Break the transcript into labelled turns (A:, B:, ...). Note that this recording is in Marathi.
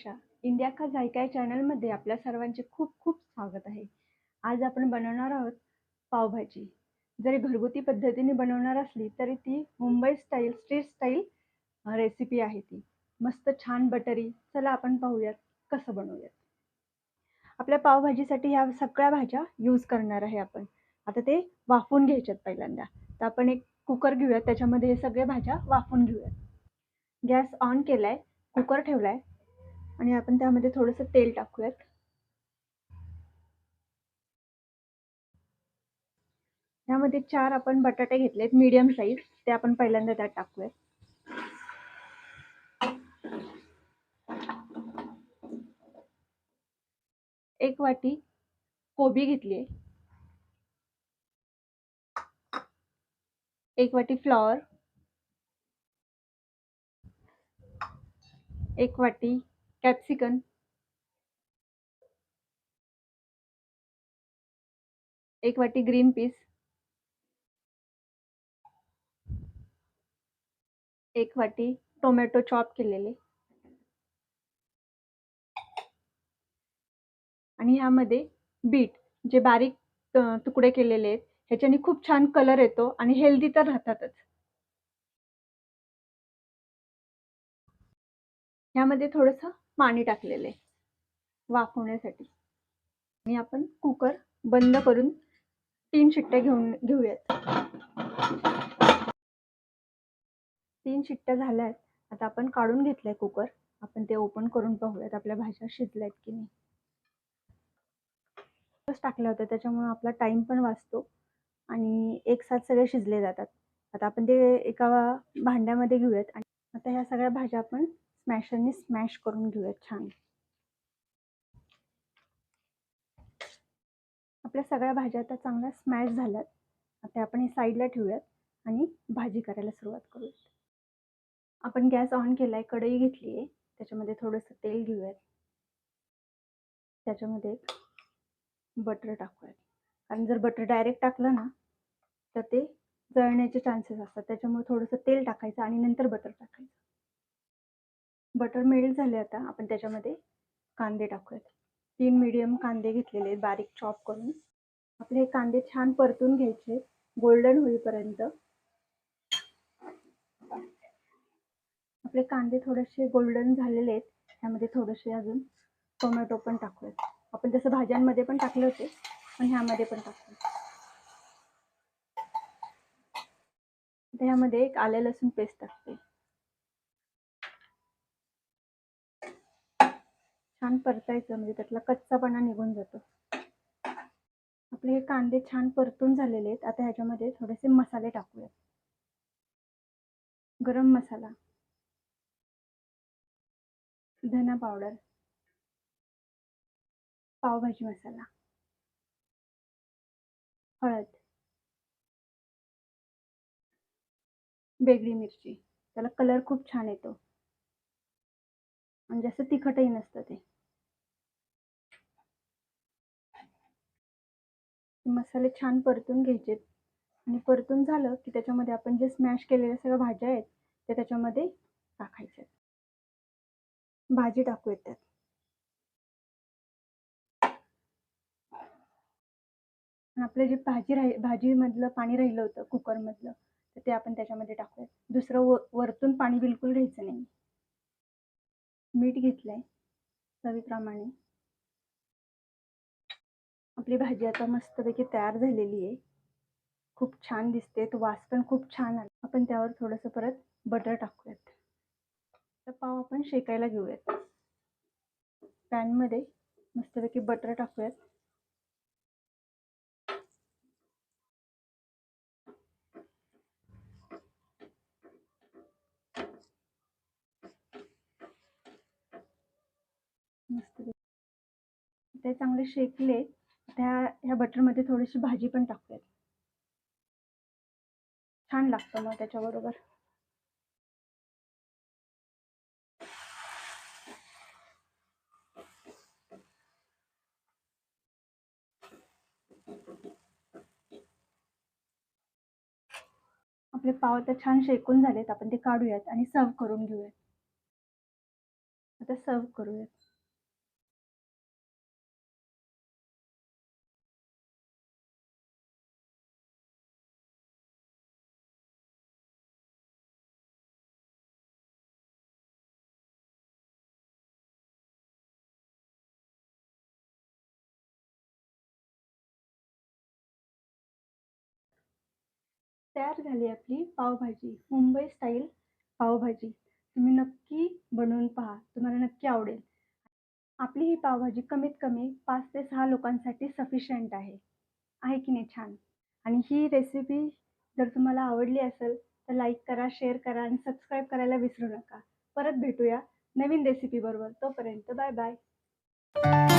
A: भाषा इंडिया का जायका चॅनलमध्ये आपल्या सर्वांचे खूप खूप स्वागत आहे. आज आपण बनवणार आहोत पावभाजी. जरी घरगुती पद्धतीने बनवणार असली तरी ती Mumbai style street style recipe आहे. ती मस्त छान बटरी. चला आपण पाहूयात कसं बनवूयात. आपल्या पावभाजीसाठी ह्या सगळ्या भाज्या यूज करणार आहे आपण. आता ते वाफवून घ्यायच्यात पहिल्यांदा. तर आपण एक कुकर घेऊयात, त्याच्यामध्ये हे सगळे भाज्या वाफवून घेऊयात. गॅस ऑन केलाय, कुकर ठेवलाय आणि आपण त्यामध्ये थोडंसं तेल टाकूयात. त्यामध्ये 4 आपण बटाटे घेतलेत मीडियम साईज, ते आपण पहिल्यांदा त्यात टाकूयात. एक वाटी कोबी घेतली, एक वाटी फ्लॉवर, एक वाटी कॅप्सिकम, एक वाटी ग्रीन पीस, एक वाटी टोमॅटो चॉप केलेले आणि ह्यामध्ये बीट जे बारीक तुकडे केलेले आहेत. ह्याच्याने खूप छान कलर येतो आणि हेल्दी तर राहतातच. ह्यामध्ये थोडंसं पाणी टाकलेलं आहे वाफवण्यासाठी आणि आपण कुकर बंद करून 3 शिट्ट्या घेऊयात. 3 शिट्ट्या झाल्यात. आता आपण काढून घेतलंय कुकर. आपण ते ओपन करून पाहूयात आपल्या भाज्या शिजल्यात की नाही. टाकल्या होत्या त्याच्यामुळे आपला टाइम पण वाचतो आणि एक साथ सगळे शिजले जातात. आता आपण ते एका भांड्यामध्ये घेऊयात आणि आता ह्या सगळ्या भाज्या आपण स्मॅशरने स्मॅश करून घेऊयात छान. आपल्या सगळ्या भाज्या आता चांगल्या स्मॅश झाल्यात. आता आपण हे साईडला ठेवूयात आणि भाजी करायला सुरुवात करूयात. आपण गॅस ऑन केलाय, कढई घेतली आहे, त्याच्यामध्ये थोडंसं तेल घेऊयात. त्याच्यामध्ये बटर टाकूयात. कारण जर बटर डायरेक्ट टाकलं ना तर ते जळण्याचे चान्सेस असतात. त्याच्यामुळे थोडंसं तेल टाकायचं आणि नंतर बटर टाकायचं. बटर मेल्ट झाले. आता आपण त्याच्यामध्ये कांदे टाकूयात. 3 मीडियम कांदे घेतलेले आहेत बारीक चॉप करून. आपले कांदे छान परतून घ्यायचे गोल्डन होईपर्यंत. आपले कांदे थोडेसे गोल्डन झालेले आहेत. त्यामध्ये थोडेसे अजून टोमॅटो पण टाकूयात. आपण जसं भाज्यांमध्ये पण टाकले होते पण ह्यामध्ये पण टाकूयात. ह्यामध्ये एक आलं लसूण पेस्ट टाकते. छान परतायचं म्हणजे त्यातला कच्चापणा निघून जातो. आपले हे कांदे छान परतून झालेले आहेत. आता ह्याच्यामध्ये थोडेसे मसाले टाकूयात. गरम मसाला, धना पावडर, पावभाजी मसाला, हळद, बेगडी मिरची. त्याला कलर खूप छान येतो आणि जास्त तिखटही नसतं ते. मसाले छान परतून घ्यायचे आणि परतून झालं की त्याच्यामध्ये आपण जे स्मॅश केलेल्या सगळ्या भाज्या आहेत ते त्याच्यामध्ये टाकायच्या. भाजी टाकूयात त्यात. आपलं जे भाजीमधलं पाणी राहिलं होतं कुकरमधलं तर ते आपण त्याच्यामध्ये टाकूयात. दुसरं वरतून पाणी बिलकुल घ्यायचं नाही. मीठ घेतलंय चवीप्रमाणे. आपली भाजी आता मस्तपैकी तयार झालेली आहे. खूप छान दिसते. तो वास पण खूप छान आला. आपण त्यावर थोडंसं परत बटर टाकूयात. तर पाव आपण शेकायला घेऊयात. पॅनमध्ये मस्तपैकी बटर टाकूयात. मस्त ते चांगले शेकले. ह्या बटरमध्ये थोडीशी भाजी पण टाकूयात. छान लागतं मग त्याच्याबरोबर. आपले पाव तर छान शेकून झालेत. आपण ते काढूयात आणि सर्व करून घेऊयात. आता सर्व्ह करूयात. तयार झाली आपली पावभाजी, मुंबई स्टाईल पावभाजी. तुम्ही नक्की बनवून पहा, तुम्हाला नक्की आवडेल. आपली ही पावभाजी कमीत कमी 5 ते 6 लोकांसाठी सफिशियंट आहे. आहे की नाही छान? आणि ही रेसिपी जर तुम्हाला आवडली असेल तर लाईक करा, शेअर करा आणि सबस्क्राईब करायला विसरू नका. परत भेटूया नवीन रेसिपी बरोबर. तोपर्यंत बाय बाय.